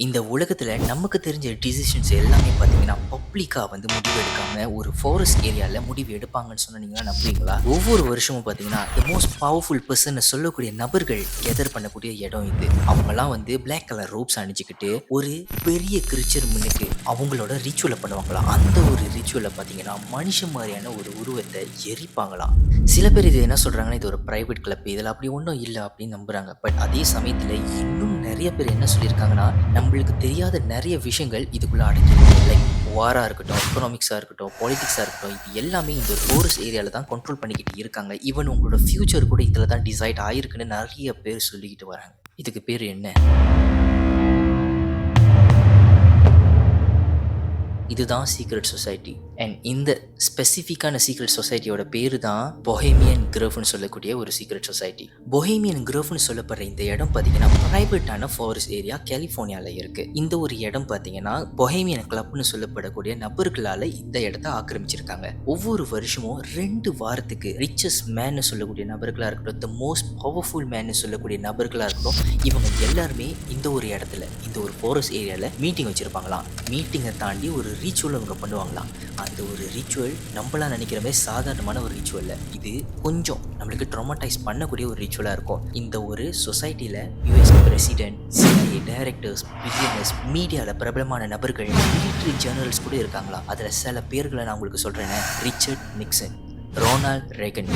இந்த உலகத்துல நமக்கு தெரிஞ்ச டிசிஷன்ஸ் எல்லாமே பார்த்தீங்கன்னா, பப்ளிக்கா வந்து முடிவு எடுக்காம ஒரு ஃபாரஸ்ட் ஏரியால முடிவு எடுப்பாங்கன்னு சொன்னா நீங்கலாம் நம்புவீங்களா? ஒவ்வொரு வருஷமும் பார்த்தீங்கன்னா, தி மோஸ்ட் பவர்ஃபுல் பெர்சன்னு சொல்லக்கூடிய நபர்கள் கெதர் பண்ணக்கூடிய இடம் இது. அவங்கலாம் வந்து பிளாக் கலர் ரோப்ஸ் அணிஞ்சுக்கிட்டு, ஒரு பெரிய கிரீச்சர் முன்னுக்கு அவங்களோட ரிச்சுவல பண்ணுவாங்களாம். அந்த ஒரு ரிச்சுவல பார்த்தீங்கன்னா, மனுஷன் மாரியான ஒரு உருவத்த எரிப்பாங்களாம். சில பேர் இது என்ன சொல்றாங்கன்னா, இது ஒரு பிரைவேட் கிளப். இதுல அப்படி ஒண்ணும் இல்ல அப்படின்னு நம்புறாங்க. பட் அதே சமயத்துல இன்னும் நெறைய பேர் என்ன சொல்லியிருக்காங்கன்னா, நம்மளுக்கு தெரியாத நெறைய விஷயங்கள் இதுக்குள்ள அடங்கியிருக்கு. லைக் வாரா இருக்கட்டும், எக்கனாமிக்ஸா இருக்கட்டும், பாலிடிக்ஸா இருக்கட்டும், இது எல்லாமே இந்த ஒரு ஃபாரஸ்ட் ஏரியால தான் கண்ட்ரோல் பண்ணிக்கிட்டு இருக்காங்க. ஈவன் உங்களோட ஃபியூச்சர் கூட இதுல தான் டிசைட் ஆயிருக்குன்னு நெறைய பேர் சொல்லிக்கிட்டு வராங்க. இதுக்கு பேரு என்ன? இதுதான் சீக்ரெட் சொசைட்டி. அண்ட் இந்த ஸ்பெசிஃபிக்கான சீக்ரெட் சொசைட்டியோட பேரு தான் பொஹேமியன் கிரோவ்னு சொல்லக்கூடிய ஒரு சீக்ரெட் சொசைட்டி. பொஹேமியன் கிரோவ்னு சொல்லப்படுற இந்த இடம் பார்த்தீங்கன்னா, பிரைவேட்டான ஃபாரஸ்ட் ஏரியா கலிஃபோர்னியாவில் இருக்கு. இந்த ஒரு இடம் பார்த்தீங்கன்னா, பொஹேமியன் கிளப்னு சொல்லப்படக்கூடிய நபர்களால் இந்த இடத்த ஆக்கிரமிச்சிருக்காங்க. ஒவ்வொரு வருஷமும் 2 வாரத்துக்கு ரிச்சஸ்ட் மேன்னு சொல்லக்கூடிய நபர்களாக இருக்கட்டும், த மோஸ்ட் பவர்ஃபுல் மேன்னு சொல்லக்கூடிய நபர்களாக இருக்கட்டும், இவங்க எல்லாருமே இந்த ஒரு இடத்துல, இந்த ஒரு ஃபாரஸ்ட் ஏரியாவில் மீட்டிங் வச்சிருப்பாங்களாம். மீட்டிங்கை தாண்டி ஒரு ரிச்சுவல் அவங்க பண்ணுவாங்களாம். அந்த ஒரு ரிச்சுவல் நம்மளாம் நினைக்கிற மாதிரி சாதாரணமான ஒரு ரிச்சுவல் இல்லை. இது கொஞ்சம் நம்மளுக்கு ட்ராமடைஸ் பண்ணக்கூடிய ஒரு ரிச்சுவலாக இருக்கும். இந்த ஒரு சொசைட்டியில் US president, CIA directors, billionaires, மீடியாவில் பிரபலமான நபர்கள், மிலிட்ரி ஜெனரல்ஸ் கூட இருக்காங்களா. அதில் சில பேர்களை நான் உங்களுக்கு சொல்கிறேன். ரிச்சர்ட் நிக்சன், ரொனால்ட் ரேகன்,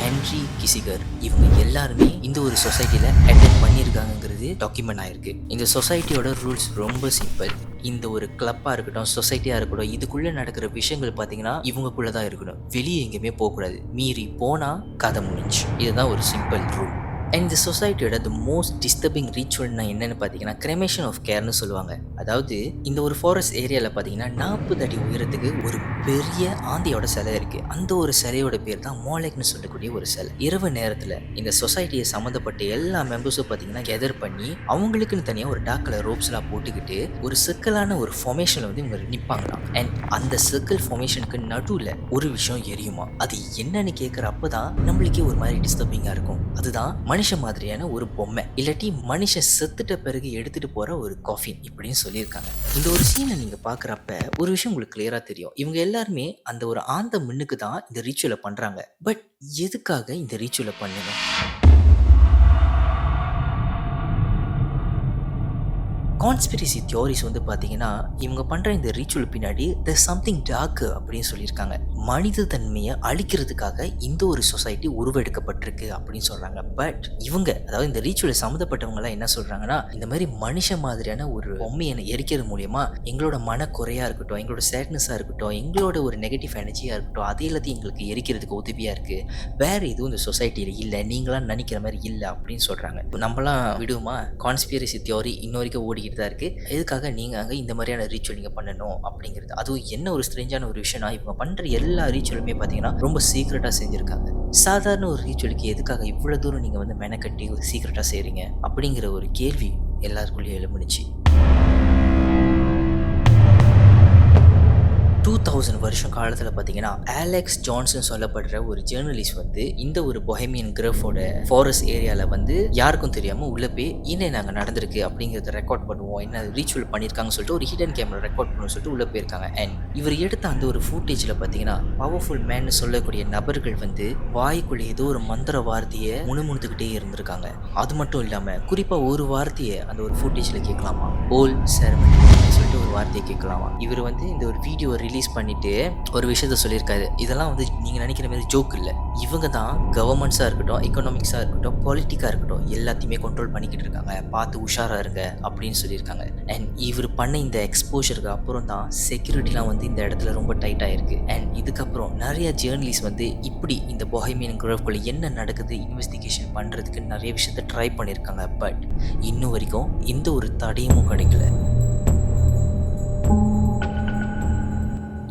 ஹென்ரி கிசிகர், இவங்க எல்லாருமே இந்த ஒரு சொசைட்டியில் அட்டெண்ட் பண்ணியிருக்காங்கிறது டாக்குமெண்ட் ஆயிருக்கு. இந்த சொசைட்டியோட ரூல்ஸ் ரொம்ப சிம்பிள். இந்த ஒரு கிளப்பாக இருக்கட்டும், சொசைட்டியாக இருக்கட்டும், இதுக்குள்ளே நடக்கிற விஷயங்கள் பார்த்தீங்கன்னா இவங்கக்குள்ளே தான் இருக்கணும். வெளியே எங்கேயுமே போகக்கூடாது. மீறி போனால் கதை முடிஞ்சு. இதுதான் ஒரு சிம்பிள் ரூல். அண்ட் இந்த சொசைட்டியோட த மோஸ்ட் டிஸ்டர்பிங் ரிச்சுவல்னா என்னென்னு பார்த்தீங்கன்னா, கிரெமேஷன் ஆஃப் கேர்னு சொல்லுவாங்க. அதாவது இந்த ஒரு ஃபாரஸ்ட் ஏரியாவில் பார்த்தீங்கன்னா 40 அடி உயரத்துக்கு ஒரு பெரிய ஆந்தையோட சிலை இருக்குது. அந்த ஒரு சிலையோட பேர் தான் மோலெக்னு சொல்லக்கூடிய ஒரு சிலை. இரவு நேரத்தில் இந்த சொசைட்டியை சம்மந்தப்பட்ட எல்லா மெம்பர்ஸும் பார்த்தீங்கன்னா கெதர் பண்ணி அவங்களுக்குன்னு தனியாக ஒரு டார்க் கலர் ரோப்ஸ்லாம் போட்டுக்கிட்டு ஒரு சர்க்கிளான ஒரு ஃபார்மேஷனில் வந்து இவங்க நிற்பாங்களாம். அண்ட் அந்த சர்க்கிள் ஃபார்மேஷனுக்கு நடுவில் ஒரு விஷயம் எரியுமா. அது என்னன்னு கேட்குறப்ப தான் நம்மளுக்கே ஒரு மாதிரி டிஸ்டர்பிங்காக இருக்கும். அதுதான் மனுஷன் மாதிரியான ஒரு பொம்மை, இல்லாட்டி மனுஷன் செத்துட்ட பிறகு எடுத்துட்டு போற ஒரு காஃபின் இப்படின்னு சொல்லியிருக்காங்க. இந்த ஒரு சீனை நீங்க பாக்குறப்ப ஒரு விஷயம் உங்களுக்கு கிளியரா தெரியும். இவங்க எல்லாருமே அந்த ஒரு ஆந்த முன்னுக்கு தான் இந்த ரிச்சுவலை பண்றாங்க. பட் எதுக்காக இந்த ரிச்சுவலை பண்ணணும்? கான்ஸ்பிரசி தியோரிஸ் வந்து பார்த்தீங்கன்னா, இவங்க பண்ணுற இந்த ரிச்சுவல் பின்னாடி there's something dark அப்படின்னு சொல்லியிருக்காங்க. மனித தன்மையை அழிக்கிறதுக்காக இந்த ஒரு சொசைட்டி உருவெடுக்கப்பட்டிருக்கு அப்படின்னு சொல்கிறாங்க. பட் இவங்க, அதாவது இந்த ரிச்சுவல் சம்மந்தப்பட்டவங்கலாம் என்ன சொல்கிறாங்கன்னா, இந்த மாதிரி மனுஷன் மாதிரியான ஒரு பொம்மையை எரிக்கிறது மூலயமா எங்களோட மனக்குறையாக இருக்கட்டும், எங்களோட சேட்னஸாக இருக்கட்டும், எங்களோட ஒரு நெகட்டிவ் எனர்ஜியாக இருக்கட்டும், அது எல்லாத்தையும் எங்களுக்கு எரிக்கிறதுக்கு உதவியாக இருக்குது. வேறு எதுவும் இந்த சொசைட்டியில் இல்லை, நீங்களாம் நினைக்கிற மாதிரி இல்லை அப்படின்னு சொல்கிறாங்க. நம்மளாம் விடுவோமா? கான்ஸ்பிரசி தியோரி இன்ன வரைக்கும் ஓடி தான் இருக்கு. எதுக்காக நீங்க அங்க இந்த மாதிரியான ரிச்சுவல் நீங்க பண்ணணும் அப்படிங்கிறது. அதுவும் என்ன ஒரு ஸ்ட்ரேஞ்சான ஒரு விஷயம்னா, இவங்க பண்ற எல்லா ரிச்சுவலுமே பாத்தீங்கன்னா ரொம்ப சீக்ரெட்டா செஞ்சிருக்காங்க. சாதாரண ஒரு ரிச்சுவலுக்கு எதுக்காக இவ்வளவு தூரம் நீங்க வந்து மெனக்கட்டி ஒரு சீக்ரெட்டா செய்றீங்க அப்படிங்கிற ஒரு கேள்வி எல்லாருக்குள்ளேயும் எழும்புனுச்சு. 2000 வருஷம் காலத்தில் பார்த்தீங்கன்னா, அலெக்ஸ் ஜான்சன் சொல்லப்படுற ஒரு ஜேர்னலிஸ்ட் வந்து இந்த ஒரு பொஹேமியன் கிரோவோட ஃபாரஸ்ட் ஏரியாவில் வந்து யாருக்கும் தெரியாமல் உள்ள போய் என்ன நாங்கள் நடந்திருக்கு அப்படிங்கிறத ரெக்கார்ட் பண்ணுவோம், என்ன ரிச்சுவல் பண்ணியிருக்காங்கன்னு சொல்லிட்டு ஒரு ஹிடன் கேமரா ரெக்கார்ட் பண்ணுவோம் சொல்லிட்டு உள்ளே போயிருக்காங்க. அண்ட் இவர் எடுத்த அந்த ஒரு ஃபுட்டேஜில் பார்த்தீங்கன்னா, பவர்ஃபுல் மேன்னு சொல்லக்கூடிய நபர்கள் வந்து வாய்க்குள்ளே ஏதோ ஒரு மந்திர வார்த்தையை முணுமுணுத்துக்கிட்டே இருந்திருக்காங்க. அது மட்டும் இல்லாமல் குறிப்பாக ஒரு வார்த்தையை அந்த ஒரு ஃபுட்டேஜில் கேட்கலாமா, ஓல் செரமனி சொல்லிட்டு ஒரு வார்த்தையை கேட்கலாமா. இவர் வந்து இந்த ஒரு வீடியோ ரிலீஸ் பண்ணிட்டு ஒரு விஷயத்த சொல்லியிருக்காரு. இதெல்லாம் வந்து நீங்க நினைக்கிற மாதிரி ஜோக் இல்லை. இவங்க தான் கவர்மெண்ட்ஸா இருக்கட்டும், எக்கனாமிக்ஸா இருக்கட்டும், பொலிட்டிக்கா இருக்கட்டும், எல்லாத்தையுமே கண்ட்ரோல் பண்ணிக்கிட்டு இருக்காங்க, பார்த்து உஷாரா இருங்க அப்படின்னு சொல்லியிருக்காங்க. அண்ட் இவர் பண்ண இந்த எக்ஸ்போஷருக்கு அப்புறம் தான் செக்யூரிட்டிலாம் வந்து இந்த இடத்துல ரொம்ப டைட்டாக இருக்கு. அண்ட் இதுக்கப்புறம் நிறைய ஜேர்னலிஸ்ட் வந்து இப்படி இந்த பொஹேமியன் கிரோவ்குள்ள என்ன நடக்குது இன்வெஸ்டிகேஷன் பண்றதுக்கு நிறைய விஷயத்த ட்ரை பண்ணியிருக்காங்க. பட் இன்னும் வரைக்கும் எந்த ஒரு தடையும் கிடைக்கல.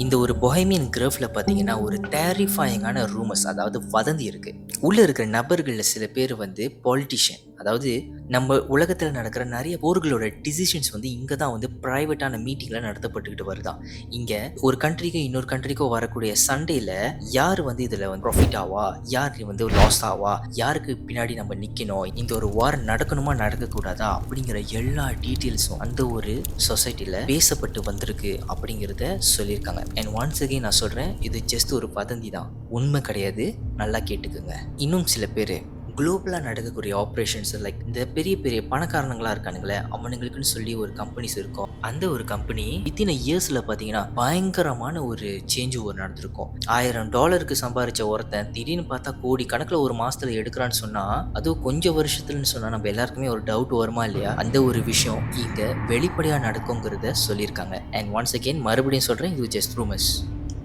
இந்த ஒரு பொஹேமியன் கிரோவ்ல பார்த்தீங்கன்னா ஒரு டெரிஃபையிங்கான ரூமர்ஸ், அதாவது வதந்தி இருக்கு. உள்ள இருக்கிற நபர்களில் சில பேர் வந்து பொலிட்டிஷியன், அதாவது நம்ம உலகத்தில் நடக்கிற நிறைய போர்களோட டிசிஷன்ஸ் வந்து இங்கே தான் வந்து ப்ரைவேட்டான மீட்டிங்கில் நடத்தப்பட்டுக்கிட்டு வருதான். இங்கே ஒரு கண்ட்ரிக்கு இன்னொரு கண்ட்ரிக்கோ வரக்கூடிய சண்டேல யார் வந்து இதில் வந்து ப்ராஃபிட் ஆவா, யார் வந்து லாஸ் ஆவா, யாருக்கு பின்னாடி நம்ம நிற்கணும், இந்த ஒரு வார் நடக்கணுமா நடக்கக்கூடாதா அப்படிங்கிற எல்லா டீட்டெயில்ஸும் அந்த ஒரு சொசைட்டியில் பேசப்பட்டு வந்திருக்கு அப்படிங்கிறத சொல்லியிருக்காங்க. அண்ட் ஒன்ஸ் அகெயின் நான் சொல்கிறேன், இது ஜஸ்ட் ஒரு வதந்தி தான், உண்மை கிடையாது. நல்லா கேட்டுக்குங்க. இன்னும் சில பேர் குளோபலாக நடக்கக்கூடிய ஆப்ரேஷன்ஸ் லைக் இந்த பெரிய பெரிய பணக்காரங்களாக இருக்கானுங்களே, அவனுங்களுக்குன்னு சொல்லி ஒரு கம்பெனிஸ் இருக்கும். அந்த ஒரு கம்பெனி வித்தின் இயர்ஸில் பார்த்தீங்கன்னா பயங்கரமான ஒரு சேஞ்ச் ஓவர் நடந்திருக்கும். $1000 சம்பாதிச்ச ஒருத்தன் திடீர்னு பார்த்தா கோடி கணக்கில் ஒரு மாதத்தில் எடுக்கிறான்னு சொன்னால், அதுவும் கொஞ்சம் வருஷத்துலன்னு சொன்னால் நம்ம எல்லாருக்குமே ஒரு டவுட் வருமா இல்லையா? அந்த ஒரு விஷயம் இங்கே வெளிப்படையாக நடக்குங்கிறத சொல்லியிருக்காங்க. அண்ட் ஒன்ஸ் அகெயின் மறுபடியும் சொல்கிறேன், இது ஜஸ்ட் ரூமர்ஸ்.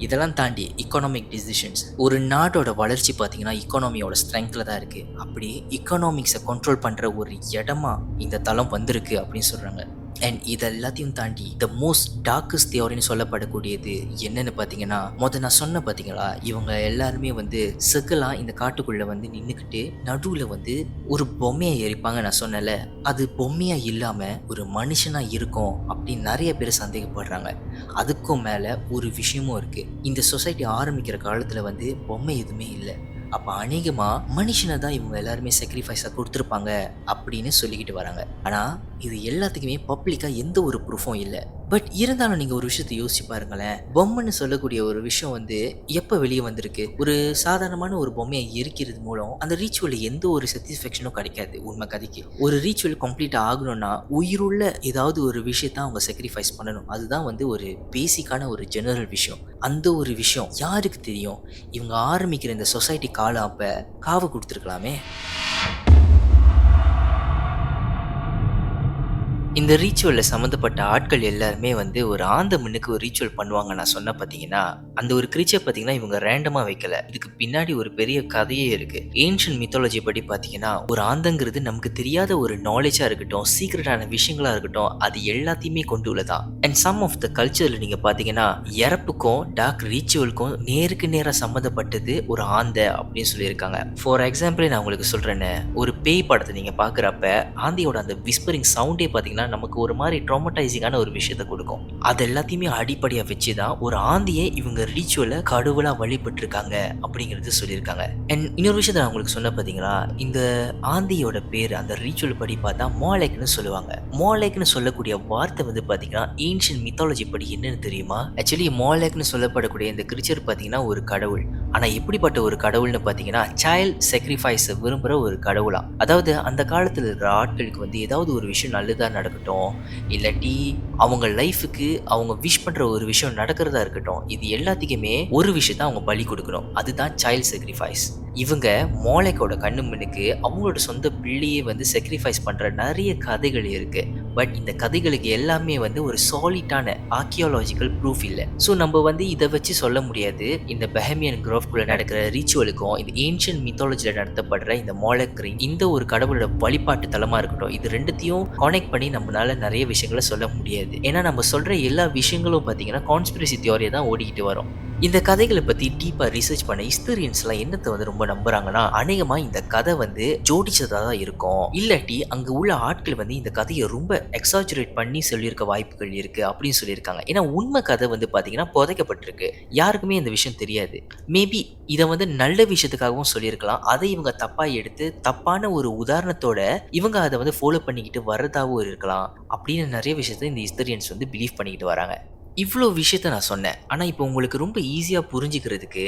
இதெல்லாம் தாண்டி எக்கனாமிக் டிசிஷன்ஸ், ஒரு நாட்டோட வளர்ச்சி பார்த்தீங்கன்னா எக்கானமியோட ஸ்ட்ரென்த்தில் தான் இருக்குது. அப்படி எக்கனாமிக்ஸை கண்ட்ரோல் பண்ணுற ஒரு இடமா இந்த தளம் வந்திருக்கு அப்படின்னு சொல்கிறாங்க. அண்ட் இது எல்லாத்தையும் தாண்டி த மோஸ்ட் டார்க்கஸ்ட் தியோரின்னு சொல்லப்படக்கூடியது என்னன்னு பார்த்தீங்கன்னா, நான் சொன்ன பார்த்தீங்களா, இவங்க எல்லாருமே வந்து சர்க்கிளாக இந்த காட்டுக்குள்ளே வந்து நின்றுக்கிட்டு நடுவில் வந்து ஒரு பொம்மையை எரிப்பாங்க. நான் சொன்னல, அது பொம்மையாக இல்லாமல் ஒரு மனுஷனாக இருக்கும் அப்படின்னு நிறைய பேர் சந்தேகப்படுறாங்க. அதுக்கும் மேலே ஒரு விஷயமும் இருக்குது. இந்த சொசைட்டி ஆரம்பிக்கிற காலத்தில் வந்து பொம்மை எதுவுமே இல்லை. அப்போ அநேகமாக மனுஷனை தான் இவங்க எல்லாருமே சாக்ரிஃபைஸாக கொடுத்துருப்பாங்க அப்படின்னு சொல்லிக்கிட்டு வராங்க. ஆனால் இது எல்லாத்துக்குமே பப்ளிக்காக எந்த ஒரு ப்ரூஃபும் இல்லை. பட் இருந்தாலும் நீங்கள் ஒரு விஷயத்தை யோசிச்சு பாருங்களேன், பொம்மைன்னு சொல்லக்கூடிய ஒரு விஷயம் வந்து எப்போ வெளியே வந்திருக்கு? ஒரு சாதாரணமான ஒரு பொம்மையை எரிக்கிறது மூலம் அந்த ரீச்சுவலில் எந்த ஒரு சாட்டிஸ்ஃபேக்ஷனும் கிடைக்காது. உண்மை கதைக்கு ஒரு ரீச்சுவல் கம்ப்ளீட் ஆகணும்னா உயிருள்ள ஏதாவது ஒரு விஷயத்தான் அவங்க சாக்ரிஃபைஸ் பண்ணணும். அதுதான் வந்து ஒரு பேசிக்கான ஒரு ஜெனரல் விஷயம். அந்த ஒரு விஷயம் யாருக்கு தெரியும்? இவங்க ஆரம்பிக்கிற இந்த சொசைட்டி காலம் அப்போ காவு கொடுத்துருக்கலாமே. இந்த ரீச்சுவலில் சம்மந்தப்பட்ட ஆட்கள் எல்லாருமே வந்து ஒரு ஆந்த மண்ணுக்கு ஒரு ரீச்சுவல் பண்ணுவாங்க. நான் சொன்ன பார்த்தீங்கன்னா, அந்த ஒரு கிரீச்சர் பார்த்தீங்கன்னா இவங்க ரேண்டமாக வைக்கல. இதுக்கு பின்னாடி ஒரு பெரிய கதையே இருக்குது. ஏன்ஷியன்ட் மித்தாலஜி படி பார்த்தீங்கன்னா, ஒரு ஆந்தங்கிறது நமக்கு தெரியாத ஒரு நாலேஜாக இருக்கட்டும், சீக்ரெட்டான விஷயங்களாக இருக்கட்டும், அது எல்லாத்தையுமே கொண்டு உள்ளதான். அண்ட் சம் ஆஃப் த கல்ச்சரில் நீங்கள் பார்த்தீங்கன்னா, இறப்புக்கும் டார்க் ரீச்சுவலுக்கும் நேருக்கு நேராக சம்மந்தப்பட்டது ஒரு ஆந்த அப்படின்னு சொல்லியிருக்காங்க. ஃபார் எக்ஸாம்பிள் நான் உங்களுக்கு சொல்கிறேன்னு, ஒரு பேய் படத்தை நீங்கள் பார்க்குறப்ப ஆந்தையோட அந்த விஸ்பரிங் சவுண்டே பார்த்தீங்கன்னா நமக்கு ஒரு மாதிரி ட்ராமடைசிங்கான ஒரு விஷயத்தை கொடுக்கும். அது எல்லாத்தையுமே அடிப்படையாக வச்சு தான் ஒரு ஆந்தியை இவங்க ரீச்சுவலை கடவுளாக வழிபட்டிருக்காங்க அப்படிங்கிறது சொல்லியிருக்காங்க. அண்ட் இன்னொரு விஷயத்தை நான் உங்களுக்கு சொன்ன பார்த்தீங்களா, இந்த ஆந்தியோட பேர் அந்த ரீச்சுவல் படி பார்த்தா மோலேக்னு சொல்லுவாங்க. மோலேக்னு சொல்லக்கூடிய வார்த்தை வந்து பார்த்தீங்கன்னா ஏன்ஷியன்ட் மித்தாலஜி படி என்னன்னு தெரியுமா? ஆக்சுவலி மோலேக்னு சொல்லப்படக்கூடிய இந்த கிரீச்சர் பார்த்தீங்கன்னா ஒரு கடவுள். ஆனால் எப்படிப்பட்ட ஒரு கடவுள்னு பார்த்தீங்கன்னா சைல்ட் சாக்ரிஃபைஸை விரும்புகிற ஒரு கடவுளா. அதாவது அந்த காலத்தில் இருக்கிற ஆட்களுக்கு வந்து ஏதாவது ஒரு விஷயம் நல்லதாக நடக்கட்டும், இல்லாட்டி அவங்க லைஃபுக்கு அவங்க விஷ் பண்ணுற ஒரு விஷயம் நடக்கிறதா இருக்கட்டும், இது எல்லாத்துக்குமே ஒரு விஷயத்தை அவங்க பலி கொடுக்கணும். அதுதான் சைல்ட் சாக்ரிஃபைஸ். இவங்க மோலேக்கோட கண்ணு மண்ணுக்கு அவங்களோட சொந்த பிள்ளையே வந்து சாக்ரிஃபைஸ் பண்ணுற நிறைய கதைகள் இருக்குது. பட் இந்த கதைகளுக்கு எல்லாமே வந்து ஒரு சாலிட்டான ஆர்கியாலஜிக்கல் ப்ரூஃப் இல்லை. ஸோ நம்ம வந்து இதை வச்சு சொல்ல முடியாது இந்த பெஹமியன் குரோவ்குள்ளே நடக்கிற ரீச்சுவலுக்கும் இந்த ஏன்ஷியன்ட் மித்தாலஜியில் நடத்தப்படுற இந்த மோலேக் ரிங் இந்த ஒரு கடவுளோட வழிபாட்டு தலமாக இருக்கட்டும், இது ரெண்டுத்தையும் கனெக்ட் பண்ணி நம்மளால நிறைய விஷயங்களை சொல்ல முடியாது. ஏன்னா நம்ம சொல்கிற எல்லா விஷயங்களும் பார்த்தீங்கன்னா கான்ஸ்பிரசி தியோரியை தான் ஓடிக்கிட்டு வரும். இந்த கதைகளை பற்றி டீப்பாக ரிசர்ச் பண்ண ஹிஸ்டரியன்ஸ்லாம் என்னத்தை வந்து ரொம்ப நம்புறாங்கன்னா, அநேகமாக இந்த கதை வந்து ஜோடிச்சதாக தான் இருக்கும், இல்லாட்டி அங்கே உள்ள ஆட்கள் வந்து இந்த கதையை ரொம்ப எக்ஸாஜரேட் பண்ணி சொல்லியிருக்க வாய்ப்புகள் இருக்குது அப்படின்னு சொல்லியிருக்காங்க. ஏன்னா உண்மை கதை வந்து பார்த்தீங்கன்னா புதைக்கப்பட்டிருக்கு, யாருக்குமே இந்த விஷயம் தெரியாது. மேபி இதை வந்து நல்ல விஷயத்துக்காகவும் சொல்லியிருக்கலாம், அதை இவங்க தப்பாக எடுத்து தப்பான ஒரு உதாரணத்தோட இவங்க அதை வந்து ஃபாலோ பண்ணிக்கிட்டு வர்றதாகவும் இருக்கலாம் அப்படின்னு நிறைய விஷயத்தை இந்த ஹிஸ்டரியன்ஸ் வந்து பிலீவ் பண்ணிக்கிட்டு வராங்க. இவ்வளோ விஷயத்த நான் சொன்னேன். ஆனால் இப்போ உங்களுக்கு ரொம்ப ஈஸியாக புரிஞ்சுக்கிறதுக்கு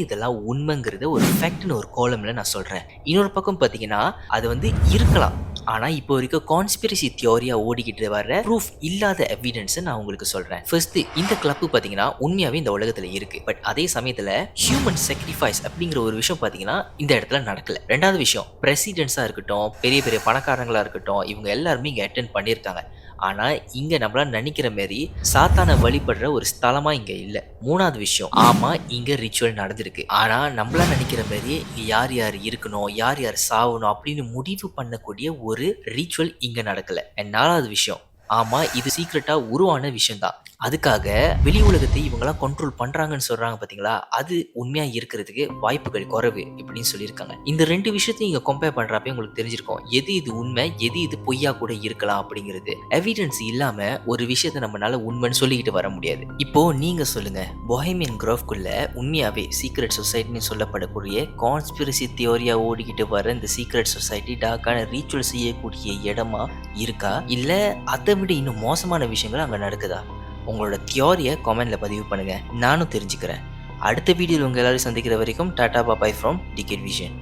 இதெல்லாம் உண்மைங்கிறத ஒரு ஃபேக்ட்னு ஒரு காலமில் நான் சொல்கிறேன். இன்னொரு பக்கம் பார்த்தீங்கன்னா அது வந்து இருக்கலாம், ஆனால் இப்போ வரைக்கும் கான்ஸ்பிரசி தியோரியாக ஓடிக்கிட்டு வர ப்ரூஃப் இல்லாத எவிடன்ஸை நான் உங்களுக்கு சொல்கிறேன். ஃபர்ஸ்ட்டு, இந்த கிளப்பு பார்த்தீங்கன்னா உண்மையாகவே இந்த உலகத்தில் இருக்குது. பட் அதே சமயத்தில் ஹியூமன் சாக்ரிஃபைஸ் அப்படிங்கிற ஒரு விஷயம் பார்த்தீங்கன்னா இந்த இடத்துல நடக்கலை. ரெண்டாவது விஷயம், பிரசிடென்ட்ஸாக இருக்கட்டும், பெரிய பெரிய பணக்காரங்களாக இருக்கட்டும், இவங்க எல்லாருமே இங்கே அட்டென்ட் பண்ணியிருக்காங்க. ஆனால் இங்கே நம்மளால் நினைக்கிற மாரி சாத்தானை வழிபடுற ஒரு ஸ்தலமாக இங்கே இல்லை. மூணாவது விஷயம், ஆமாம் இங்கே ரிச்சுவல் நடந்திருக்கு, ஆனால் நம்மளால் நினைக்கிற மாரி இங்கே யார் யார் இருக்கணும், யார் யார் சாகணும் அப்படின்னு முடிவு பண்ணக்கூடிய ஒரு ரிச்சுவல் இங்கே நடக்கலை. அண்ட் நாலாவது விஷயம், ஆமாம் இது சீக்ரெட்டாக உருவான விஷயம்தான், அதுக்காக வெளி உலகத்தை இவங்கெல்லாம் கண்ட்ரோல் பண்றாங்கன்னு சொல்றாங்க பாத்தீங்களா, அது உண்மையா இருக்கிறதுக்கு வாய்ப்புகள் குறைவு இப்படின்னு சொல்லியிருக்காங்க. இந்த 2 விஷயத்தையும் நீங்க கம்பேர் பண்றப்ப உங்களுக்கு தெரிஞ்சிருக்கும். எது இது உண்மை, எது இது பொய்யா கூட இருக்கலாம் அப்படிங்கிறது. எவிடன்ஸ் இல்லாம ஒரு விஷயத்த நம்மளால உண்மைன்னு சொல்லிக்கிட்டு வர முடியாது. இப்போ நீங்க சொல்லுங்க, பொஹேமியன் கிராஃப்குள்ள உண்மையாவே சீக்ரெட் சொசைட்டின்னு சொல்லப்படக்கூடிய கான்ஸ்பிரசி தியோரியா ஓடிக்கிட்டு வர இந்த சீக்ரெட் சொசைட்டி டார்க்கான ரீச்சுவல் செய்யக்கூடிய இடமா இருக்கா, இல்ல அதை விட இன்னும் மோசமான விஷயங்கள் அங்க நடக்குதா? உங்களோட தியோரியை கமெண்ட்ல பதிவு பண்ணுங்க, நானும் தெரிஞ்சுக்கிறேன். அடுத்த வீடியோவில் உங்க எல்லாரும் சந்திக்கிற வரைக்கும் டாடா பாபாய் ஃப்ரம் டிகேட் விஷன்.